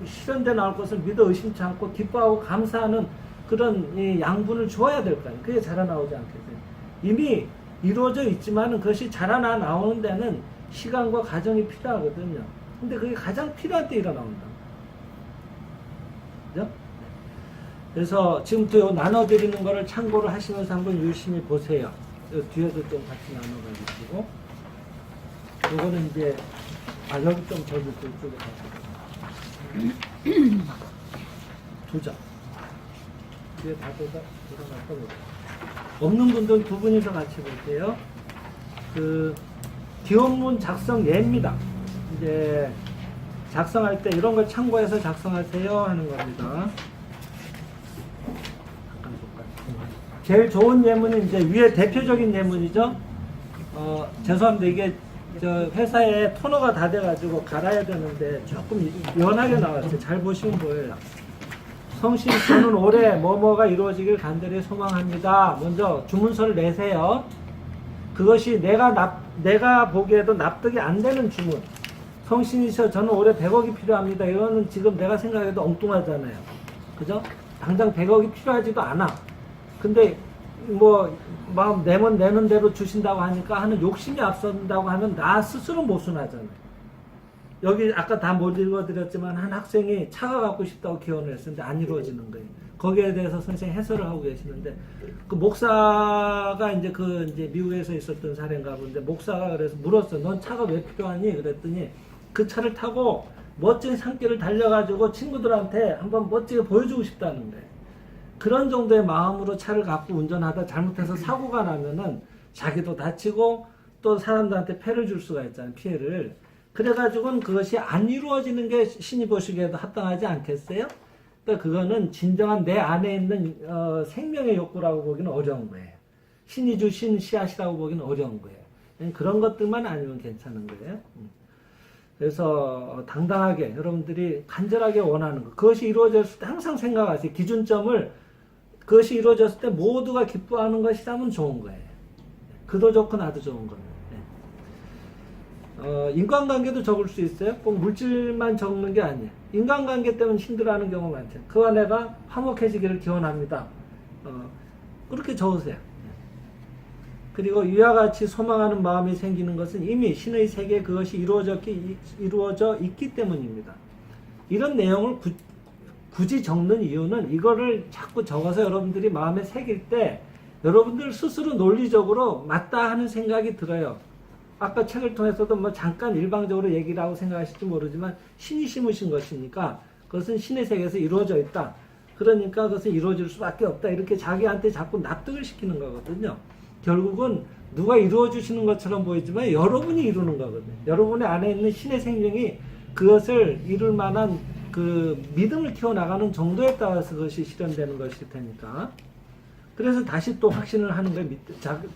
실현돼 나올 것을 믿어 의심치 않고 기뻐하고 감사하는 그런 양분을 주어야 될 거 아니에요. 그게 자라나오지 않겠어요. 이미 이루어져 있지만은 그것이 나오는 데는 시간과 과정이 필요하거든요. 근데 그게 가장 필요할 때 일어나온다. 그죠? 그래서 지금부터 나눠드리는 거를 참고를 하시면서 한번 유심히 보세요. 뒤에도 좀 같이 나눠가지고. 요거는 이제 여기 좀 저기 쪽에 두 장. 뒤에 다 돌아갈 겁니다. 없는 분들은 두 분이서 같이 볼게요. 그 기원문 작성 예입니다. 이제 작성할 때 이런 걸 참고해서 작성하세요 하는 겁니다. 제일 좋은 예문은 이제 위에 대표적인 예문이죠. 죄송합니다. 이게 저 회사에 토너가 다 돼가지고 갈아야 되는데 조금 연하게 나왔어요. 잘 보시면 보여요. 성신께서는 올해 뭐뭐가 이루어지길 간절히 소망합니다. 먼저 주문서를 내세요. 그것이 내가 보기에도 납득이 안 되는 주문. 성신이셔 저는 올해 100억이 필요합니다. 이거는 지금 내가 생각해도 엉뚱하잖아요. 그죠? 당장 100억이 필요하지도 않아. 근데 뭐 마음 내는 대로 주신다고 하니까 하는 욕심이 앞선다고 하면 나 스스로 모순하잖아요. 여기 아까 다 못 읽어드렸지만 한 학생이 차가 갖고 싶다고 기원을 했었는데 안 이루어지는 거예요. 거기에 대해서 선생님 해설을 하고 계시는데 그 목사가 이제 미국에서 있었던 사례인가 본데 목사가 그래서 물었어. 넌 차가 왜 필요하니? 그랬더니 그 차를 타고 멋진 산길을 달려가지고 친구들한테 한번 멋지게 보여주고 싶다는 거예요. 그런 정도의 마음으로 차를 갖고 운전하다 잘못해서 사고가 나면은 자기도 다치고 또 사람들한테 폐를 줄 수가 있잖아요. 피해를. 그래가지고는 그것이 안 이루어지는 게 신이 보시기에도 합당하지 않겠어요? 그러니까 그거는 진정한 내 안에 있는 생명의 욕구라고 보기는 어려운 거예요. 신이 주신 씨앗이라고 보기는 어려운 거예요. 그런 것들만 아니면 괜찮은 거예요. 그래서 당당하게 여러분들이 간절하게 원하는 것, 그것이 이루어졌을 때 항상 생각하세요. 기준점을 그것이 이루어졌을 때 모두가 기뻐하는 것이라면 좋은 거예요. 그도 좋고 나도 좋은 겁니다. 인간관계도 적을 수 있어요. 꼭 물질만 적는 게 아니에요. 인간관계 때문에 힘들어하는 경우가 많죠. 그와 내가 화목해지기를 기원합니다. 그렇게 적으세요. 그리고 이와 같이 소망하는 마음이 생기는 것은 이미 신의 세계에 그것이 이루어져 있기 때문입니다. 이런 내용을 굳이 적는 이유는 이거를 자꾸 적어서 여러분들이 마음에 새길 때 여러분들 스스로 논리적으로 맞다 하는 생각이 들어요. 아까 책을 통해서도 뭐 잠깐 일방적으로 얘기를 하고 생각하실지 모르지만 신이 심으신 것이니까 그것은 신의 세계에서 이루어져 있다. 그러니까 그것은 이루어질 수밖에 없다. 이렇게 자기한테 자꾸 납득을 시키는 거거든요. 결국은 누가 이루어 주시는 것처럼 보이지만 여러분이 이루는 거거든요. 여러분의 안에 있는 신의 생명이 그것을 이룰 만한 그 믿음을 키워나가는 정도에 따라서 그것이 실현되는 것일 테니까. 그래서 다시 또 확신을 하는 거예요.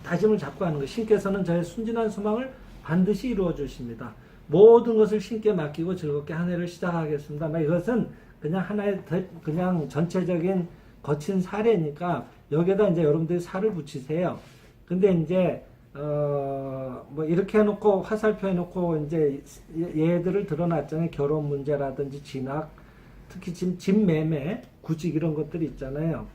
다짐을 잡고 하는 거예요. 신께서는 저의 순진한 소망을 반드시 이루어 주십니다. 모든 것을 신께 맡기고 즐겁게 한 해를 시작하겠습니다. 이것은 그냥 하나의 그냥 전체적인 거친 사례니까 여기에다 이제 여러분들이 살을 붙이세요. 근데 이제 뭐 이렇게 해놓고 화살표 해놓고 이제 얘들을 드러났잖아요. 결혼 문제라든지 진학, 특히 지금 집 매매, 구직 이런 것들이 있잖아요.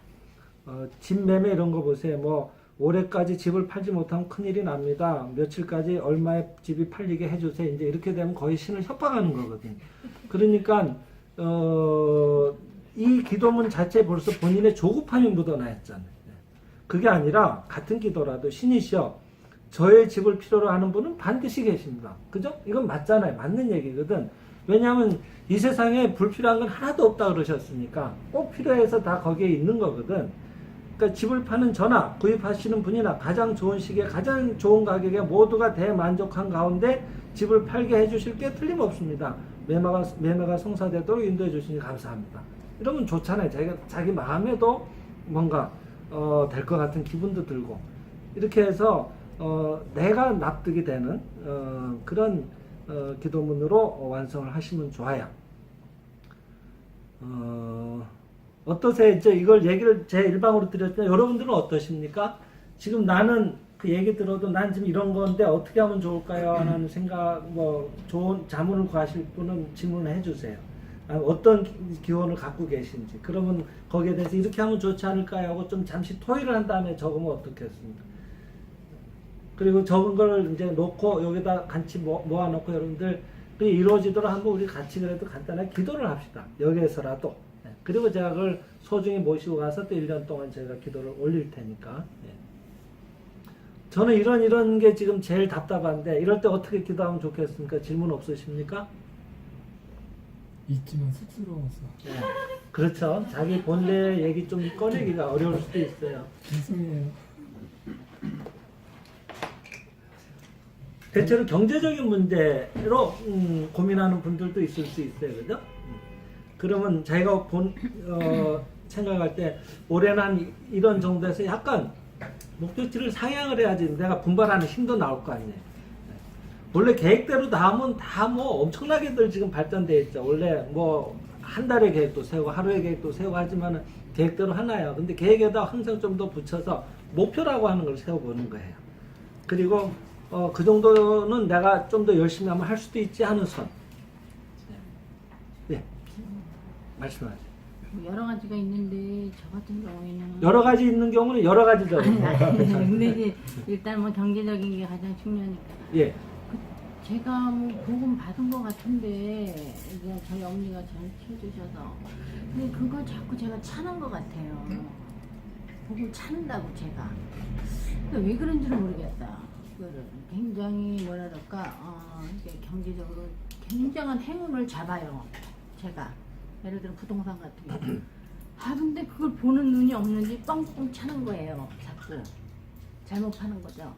집 매매 이런 거 보세요. 뭐 올해까지 집을 팔지 못하면 큰일이 납니다. 며칠까지 얼마의 집이 팔리게 해주세요. 이제 이렇게 되면 거의 신을 협박하는 거거든요. 그러니까 이 기도문 자체에 벌써 본인의 조급함이 묻어나 있잖아요. 그게 아니라 같은 기도라도 신이시여 저의 집을 필요로 하는 분은 반드시 계십니다. 그죠? 이건 맞잖아요. 맞는 얘기거든. 왜냐하면 이 세상에 불필요한 건 하나도 없다 그러셨으니까 꼭 필요해서 다 거기에 있는 거거든. 그러니까 집을 파는 저나 구입하시는 분이나 가장 좋은 시기에 가장 좋은 가격에 모두가 대만족한 가운데 집을 팔게 해주실 게 틀림없습니다. 매매가 성사되도록 인도해 주시니 감사합니다. 이러면 좋잖아요. 자기 마음에도 뭔가 될 것 같은 기분도 들고 이렇게 해서 내가 납득이 되는 그런 기도문으로 완성을 하시면 좋아요. 어떠세요? 이제 이걸 얘기를 제 일방으로 드렸지만 여러분들은 어떠십니까? 지금 나는 그 얘기 들어도 난 지금 이런 건데 어떻게 하면 좋을까요? 하는 생각, 뭐 좋은 자문을 구하실 분은 질문을 해주세요. 어떤 기원을 갖고 계신지. 그러면 거기에 대해서 이렇게 하면 좋지 않을까요? 하고 좀 잠시 토의를 한 다음에 적으면 어떻겠습니까? 그리고 적은 걸 이제 놓고 여기다 같이 모아놓고 여러분들 이루어지도록 한번 우리 같이 그래도 간단하게 기도를 합시다. 여기에서라도. 그리고 제가 그걸 소중히 모시고 가서 또 1년 동안 제가 기도를 올릴 테니까. 저는 이런 게 지금 제일 답답한데 이럴 때 어떻게 기도하면 좋겠습니까? 질문 없으십니까? 있지만 쑥스러워서 네. 그렇죠. 자기 본래 얘기 좀 꺼내기가 어려울 수도 있어요. 죄송해요. 대체로 경제적인 문제로 고민하는 분들도 있을 수 있어요. 그죠? 그러면 자기가 생각할 때 올해는 한 이런 정도에서 약간 목표치를 상향을 해야지 내가 분발하는 힘도 나올 거 아니에요. 원래 계획대로 나오면 다 뭐 엄청나게들 지금 발전돼 있죠. 원래 뭐 한 달의 계획도 세우고 하루의 계획도 세우고 하지만은 계획대로 하나요. 근데 계획에다 항상 좀 더 붙여서 목표라고 하는 걸 세워보는 거예요. 그리고 그 정도는 내가 좀 더 열심히 하면 할 수도 있지 하는 선. 네. 말씀하세요. 여러 가지가 있는데 저 같은 경우에는 여러 가지 있는 경우는 여러 가지죠. 근데 이제 일단 뭐 경제적인 게 가장 중요하니까 예. 제가 뭐 복음 받은 것 같은데 이제 저희 어머니가 잘 키워주셔서 근데 그걸 자꾸 제가 차는 것 같아요. 복음 차는다고 제가 근데 왜 그런지는 모르겠다. 그거를 굉장히 뭐라 그럴까 이게 경제적으로 굉장한 행운을 잡아요. 제가 예를 들어 부동산 같은 경우 근데 그걸 보는 눈이 없는지 뻥뻥 차는 거예요. 자꾸 잘못 파는 거죠.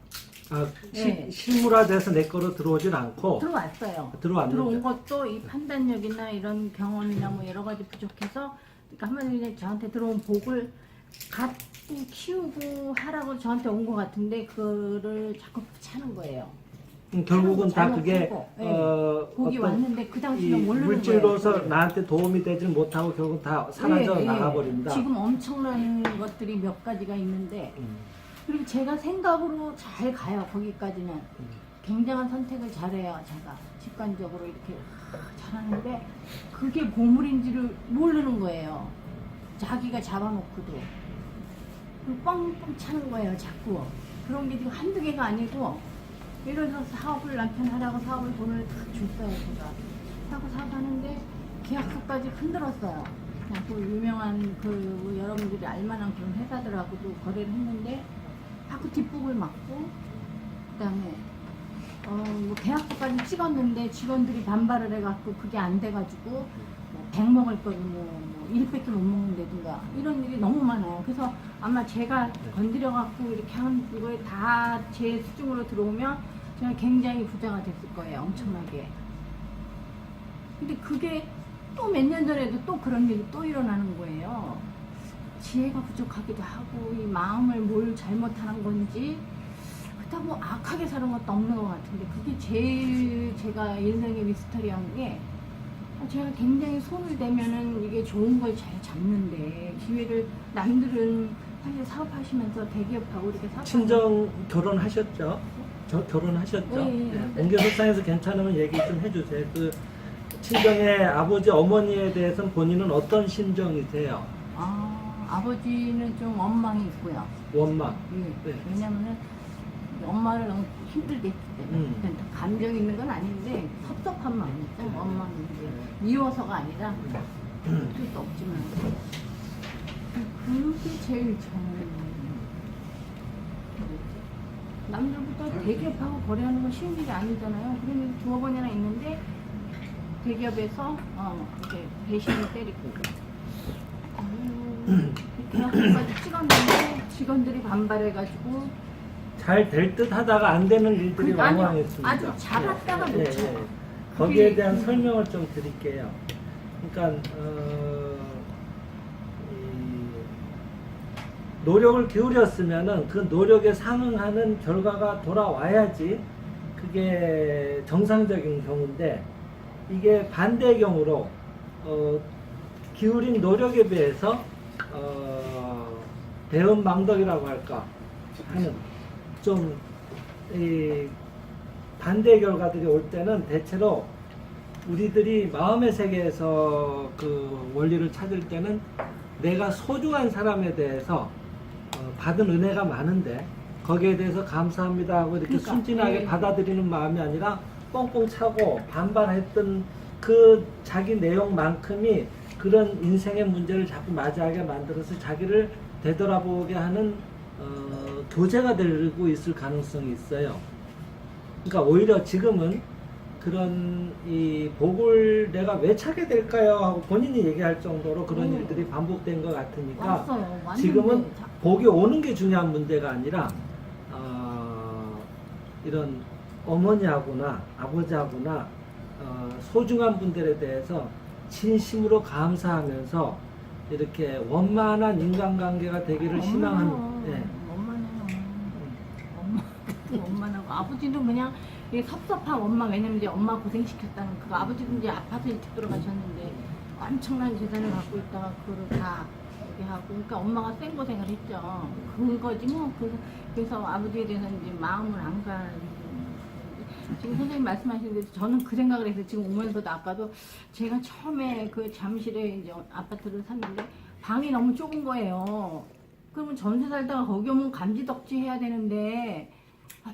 아, 네. 실물화돼서 내 거로 들어오진 않고 들어왔어요. 들어왔는데. 들어온 것도 이 판단력이나 이런 경험이나 뭐 여러 가지 부족해서 그러니까 한마디로 저한테 들어온 복을 갖고 키우고 하라고 저한테 온 것 같은데 그거를 자꾸 차는 거예요. 결국은 다 잘못 그게 보고, 복이 어떤 왔는데 그 이 당시는 모르는 물질로서 거예요. 나한테 도움이 되질 못하고 결국 다 사라져 나가버린다. 지금 엄청난 것들이 몇 가지가 있는데 그리고 제가 생각으로 잘 가요. 거기까지는 굉장한 선택을 잘해요. 제가 직관적으로 이렇게 잘하는데 그게 보물인지를 모르는 거예요. 자기가 잡아놓고도 그리고 뻥뻥 차는 거예요. 자꾸 그런 게 지금 한두 개가 아니고 예를 들어서 사업을 남편 하라고 사업을 돈을 다 줬어요. 제가 하고 사업하는데 계약서까지 흔들었어요. 그냥 그 유명한 그 여러분들이 알만한 그런 회사들하고도 거래를 했는데 자꾸 뒷북을 맞고 그다음에 뭐 계약서까지 찍었는데 직원들이 반발을 해갖고 그게 안 돼가지고 뭐 100 먹을 거를 뭐 1밖에 못 먹는다든가 이런 일이 너무 많아요. 그래서 아마 제가 건드려갖고 이렇게 한 이거에 다 제 수중으로 들어오면 제가 굉장히 부자가 됐을 거예요. 엄청나게. 근데 그게 또 몇 년 전에도 또 그런 일이 또 일어나는 거예요. 지혜가 부족하기도 하고 이 마음을 뭘 잘못하는 건지 그렇다고 악하게 사는 것도 없는 것 같은데 그게 제일 제가 인생의 미스터리한 게 제가 굉장히 손을 대면은 이게 좋은 걸 잘 잡는데 기회를 남들은 사실 사업하시면서 대기업하고 이렇게 사업 친정 결혼하셨죠? 저 결혼하셨죠? 네. 공개석상에서 괜찮으면 얘기 좀 해주세요. 그 친정의 아버지 어머니에 대해서는 본인은 어떤 심정이세요? 아버지는 좀 원망이 있고요. 원망. 네. 왜냐면은 엄마를 너무 힘들게 했기 때문에 그러니까 감정 있는 건 아닌데 섭섭한 마음이 있죠. 원망이 이제 미워서가 아니라 어쩔 수 없지만 그게 제일 저는 남들보다 대기업하고 거래하는 건 쉬운 일이 아니잖아요. 그러면 두어 번이나 있는데 대기업에서 이렇게 배신을 때리고 계약서까지 찍었는데 직원들이 반발해가지고 잘 될 듯 하다가 안 되는 일들이 아니요. 왕왕했습니다. 아주 잡았다가 놓쳐요. 거기에 대한 그게- 설명을 좀 드릴게요. 그러니까 노력을 기울였으면은 그 노력에 상응하는 결과가 돌아와야지 그게 정상적인 경우인데 이게 반대의 경우로 기울인 노력에 비해서 배은망덕이라고 할까 하는 좀 이 반대 결과들이 올 때는 대체로 우리들이 마음의 세계에서 그 원리를 찾을 때는 내가 소중한 사람에 대해서 받은 은혜가 많은데 거기에 대해서 감사합니다 하고 이렇게 그러니까, 순진하게 예. 받아들이는 마음이 아니라 뻥뻥 차고 반발했던 그 자기 내용만큼이 그런 인생의 문제를 자꾸 맞이하게 만들어서 자기를 되돌아보게 하는 교제가 되고 있을 가능성이 있어요. 그러니까 오히려 지금은 그런 이 복을 내가 왜 찾게 될까요? 하고 본인이 얘기할 정도로 그런 일들이 반복된 것 같으니까 왔어요. 왔는데 지금은 복이 오는 게 중요한 문제가 아니라 이런 어머니하고나 아버지하고나 소중한 분들에 대해서 진심으로 감사하면서 이렇게 원만한 인간관계가 되기를 희망하는. 예. 엄마하고 아버지도 그냥 이게 섭섭한 엄마, 왜냐면 이제 엄마 고생시켰다는 그거. 아버지도 이제 아파트 일찍 들어가셨는데 엄청난 재산을 갖고 있다가 그거를 다 얘기하고, 그러니까 엄마가 생 고생을 했죠. 그거지 뭐. 그래서 아버지에 대해서 이제 마음을 안 가. 지금 선생님 말씀하시는데 저는 그 생각을 해서 지금 오면서도 아까도 제가 처음에 그 잠실에 이제 아파트를 샀는데 방이 너무 좁은 거예요. 그러면 전세 살다가 거기 오면 감지덕지 해야 되는데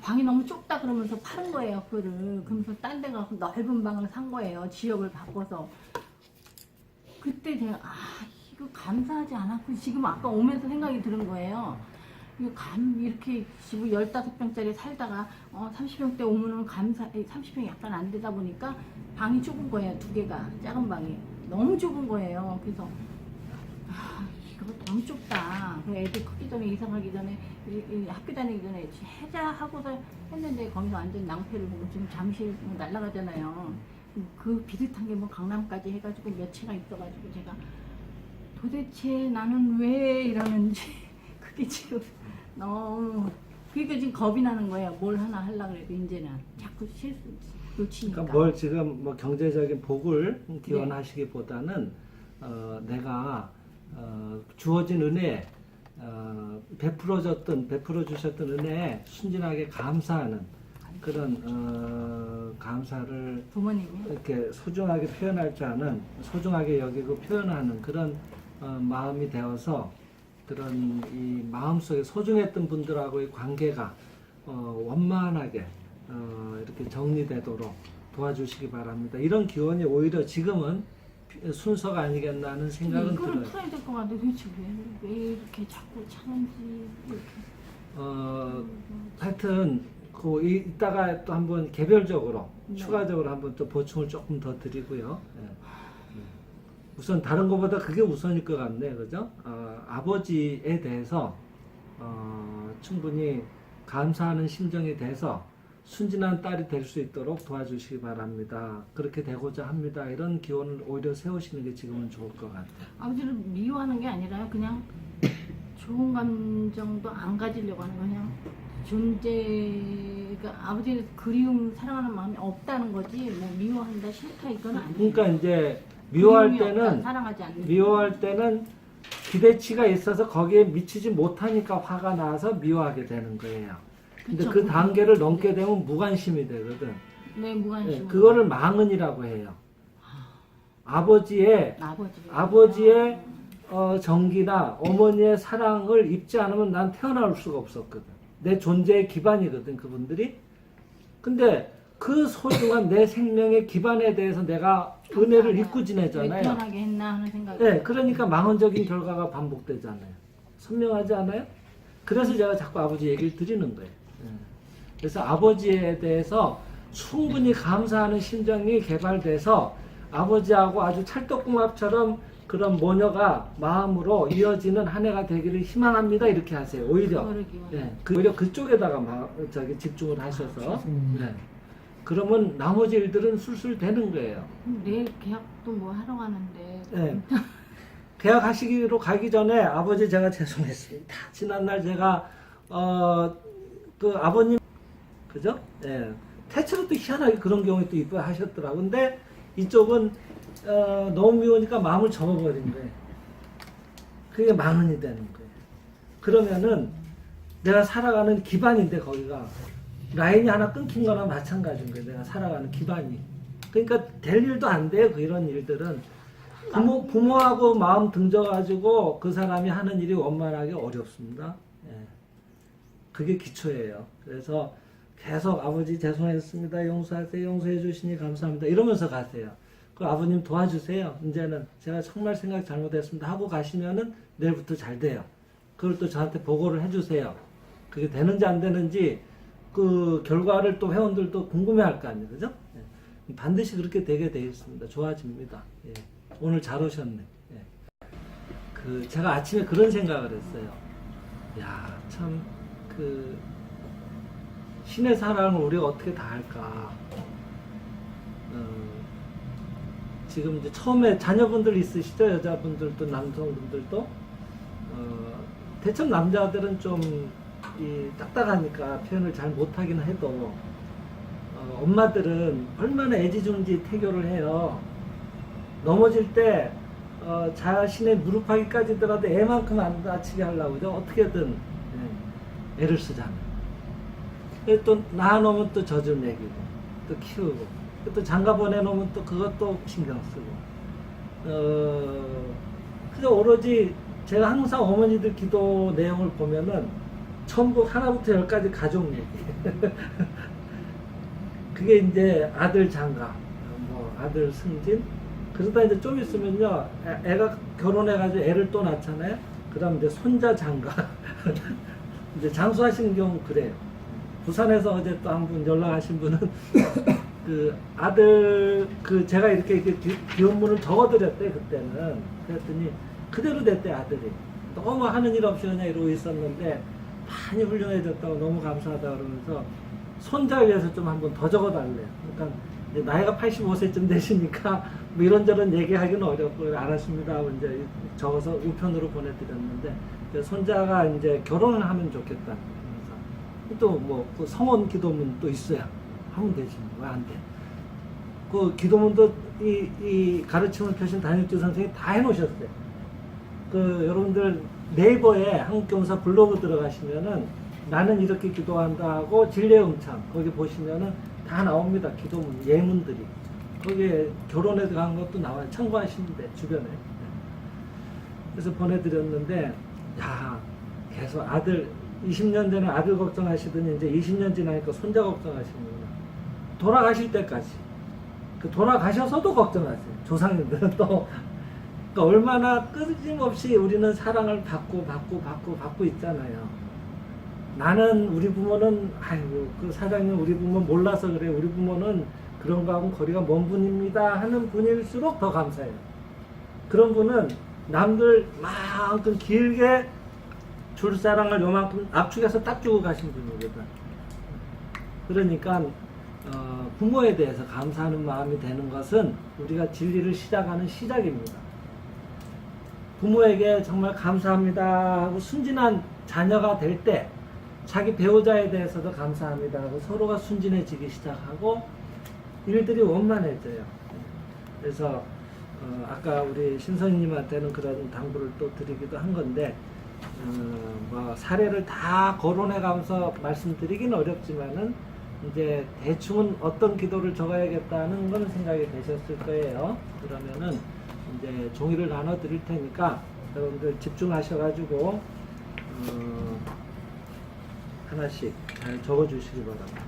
방이 너무 좁다 그러면서 파는 거예요, 그거를. 그러면서 딴 데 가서 넓은 방을 산 거예요, 지역을 바꿔서. 그때 제가 이거 감사하지 않았고, 지금 아까 오면서 생각이 드는 거예요. 이렇게 집을 15평짜리 살다가 30평대 오면은 30평이 약간 안 되다 보니까 방이 좁은 거예요. 2개가 작은 방이 너무 좁은 거예요. 그래서 이거 너무 좁다. 애들 크기 전에 이사가기 전에 학교 다니기 전에 해자 하고서 했는데 거기서 완전 낭패를 보고 지금 잠실 날아가잖아요. 그 비슷한 게 뭐 강남까지 해가지고 몇 채가 있어가지고 제가 도대체 나는 왜 이러는지 그게 지금 너무, 그러니까 지금 겁이 나는 거예요. 뭘 하나 하려고 해도 이제는 자꾸 놓치니까. 그러니까 뭘 지금 뭐 경제적인 복을 기원하시기보다는 내가 주어진 은혜, 베풀어 주셨던 은혜에 순진하게 감사하는 그런 감사를 부모님이 이렇게 소중하게 표현할 줄 아는, 소중하게 여기고 표현하는 그런 마음이 되어서 그런 이 마음속에 소중했던 분들하고의 관계가 원만하게 이렇게 정리되도록 도와주시기 바랍니다. 이런 기원이 오히려 지금은 순서가 아니겠나 하는 생각은 이거를 들어요. 풀어야 될 것 같은데 도대체 왜 이렇게 자꾸 차는지 이렇게. 하여튼 이따가 또 한번 개별적으로 네. 추가적으로 한번 또 보충을 조금 더 드리고요. 예. 우선 다른 것보다 그게 우선일 것 같네, 그죠? 아버지에 대해서 충분히 감사하는 심정이 돼서 순진한 딸이 될 수 있도록 도와주시기 바랍니다. 그렇게 되고자 합니다. 이런 기원을 오히려 세우시는 게 지금은 좋을 것 같아요. 아버지를 미워하는 게 아니라 그냥 좋은 감정도 안 가지려고 하는 거, 그냥 존재가 아버지를 그리움, 사랑하는 마음이 없다는 거지, 뭐 미워한다, 싫다 이건 아니에요. 그러니까 이제 미워할 그리움이 없다, 때는 사랑하지 않는 미워할 때는 기대치가 있어서 거기에 미치지 못하니까 화가 나서 미워하게 되는 거예요. 근데 그쵸, 그 그쵸. 단계를 넘게 되면 무관심이 되거든. 네, 무관심. 그거를 망언이라고 해요. 아버지의 정기나 어머니의 사랑을 입지 않으면 난 태어날 수가 없었거든. 내 존재의 기반이거든, 그분들이. 근데 그 소중한 내 생명의 기반에 대해서 내가 은혜를 잊고 지내잖아요. 왜 태어나게 했나 하는 생각이. 네, 그러니까 망언적인 결과가 반복되잖아요. 선명하지 않아요? 그래서 제가 자꾸 아버지 얘기를 드리는 거예요. 그래서 아버지에 대해서 충분히 감사하는 심정이 개발돼서 아버지하고 아주 찰떡궁합처럼 그런 모녀가 마음으로 이어지는 한 해가 되기를 희망합니다. 이렇게 하세요. 오히려. 오히려 그쪽에다가 집중을 하셔서. 네. 그러면 나머지 일들은 술술 되는 거예요. 내일 계약도 뭐 하러 가는데. 네. 계약하시기로 가기 전에 아버지 제가 죄송했습니다. 지난날 제가 그 아버님 그죠? 예. 대체로 또 희한하게 그런 경우에 또 이뻐 하셨더라고. 근데 이쪽은 너무 미우니까 마음을 접어버린 거예요. 그게 망언이 되는 거예요. 그러면은 내가 살아가는 기반인데 거기가 라인이 하나 끊긴 거나 마찬가지인 거예요. 내가 살아가는 기반이. 그러니까 될 일도 안 돼요. 이런 일들은. 부모하고 마음 등져가지고 그 사람이 하는 일이 원만하게 어렵습니다. 예. 그게 기초예요. 그래서 계속 아버지 죄송했습니다. 용서하세요. 용서해 주시니 감사합니다. 이러면서 가세요. 그 아버님 도와주세요. 이제는 제가 정말 생각 잘못했습니다. 하고 가시면은 내일부터 잘 돼요. 그걸 또 저한테 보고를 해주세요. 그게 되는지 안 되는지 그 결과를 또 회원들도 궁금해할 거 아니에요, 그죠? 예. 반드시 그렇게 되게 되어 있습니다. 좋아집니다. 예. 오늘 잘 오셨네. 예. 그 제가 아침에 그런 생각을 했어요. 야, 참 그 신의 사랑을 우리가 어떻게 다 할까? 지금 이제 처음에 자녀분들 있으시죠? 여자분들도 남성분들도 대충 남자들은 좀 딱딱하니까 표현을 잘 못하긴 해도 엄마들은 얼마나 애지중지 태교를 해요. 넘어질 때 자신의 무릎하기까지더라도 애만큼 안 다치게 하려고 그죠? 어떻게든 애를 쓰잖아요. 또 낳아놓으면 또 젖을 먹이고 또 키우고 또 장가 보내놓으면 또 그것도 신경 쓰고 그저 오로지 제가 항상 어머니들 기도 내용을 보면은 전부 하나부터 열까지 가족 얘기 그게 이제 아들 장가 뭐 아들 승진 그러다 이제 좀 있으면요 애가 결혼해가지고 애를 또 낳잖아요. 그 다음 이제 손자 장가 이제 장수하시는 경우 그래요. 부산에서 어제 또 한 분 연락하신 분은 그 아들 그 제가 이렇게 기원문을 적어드렸대 그때는. 그랬더니 그대로 됐대 아들이. 너무 하는 일 없이 그냥 이러고 있었는데 많이 훌륭해졌다고 너무 감사하다 그러면서 손자 위해서 좀 한번 더 적어달래요. 그러니까 이제 나이가 85세쯤 되시니까 뭐 이런저런 얘기하기는 어렵고 알았습니다 하고 이제 적어서 우편으로 보내드렸는데 손자가 이제 결혼을 하면 좋겠다. 또 뭐 그 성원 기도문 또 있어야 하면 되지 왜 안 돼? 그 기도문도 이 가르침을 펴신 단육주 선생님이 다 해놓으셨어요. 그 여러분들 네이버에 한국교무사 블로그 들어가시면은 나는 이렇게 기도한다 하고 진례음참 거기 보시면은 다 나옵니다. 기도문 예문들이 거기에 결혼에 들어간 것도 나와요. 참고하시는데 주변에. 그래서 보내드렸는데 야 계속 아들 20년 전에 아들 걱정하시더니 이제 20년 지나니까 손자 걱정하시는구나. 돌아가실 때까지. 그 돌아가셔서도 걱정하세요. 조상님들은 또. 그러니까 얼마나 끊임없이 우리는 사랑을 받고 있잖아요. 나는 우리 부모는 아이고 그 사장님 우리 부모 몰라서 그래. 우리 부모는 그런 거하고 거리가 먼 분입니다 하는 분일수록 더 감사해요. 그런 분은 남들만큼 길게 줄 사랑을 요만큼 압축해서 딱 주고 가신 분이거든. 그러니까 부모에 대해서 감사하는 마음이 되는 것은 우리가 진리를 시작하는 시작입니다. 부모에게 정말 감사합니다 하고 순진한 자녀가 될 때 자기 배우자에 대해서도 감사합니다 하고 서로가 순진해지기 시작하고 일들이 원만해져요. 그래서 아까 우리 신선님한테는 그런 당부를 또 드리기도 한 건데 뭐 사례를 다 거론해가면서 말씀드리긴 어렵지만은 이제 대충은 어떤 기도를 적어야겠다는 건 생각이 되셨을 거예요. 그러면은 이제 종이를 나눠 드릴 테니까 여러분들 집중하셔가지고 하나씩 잘 적어 주시기 바랍니다.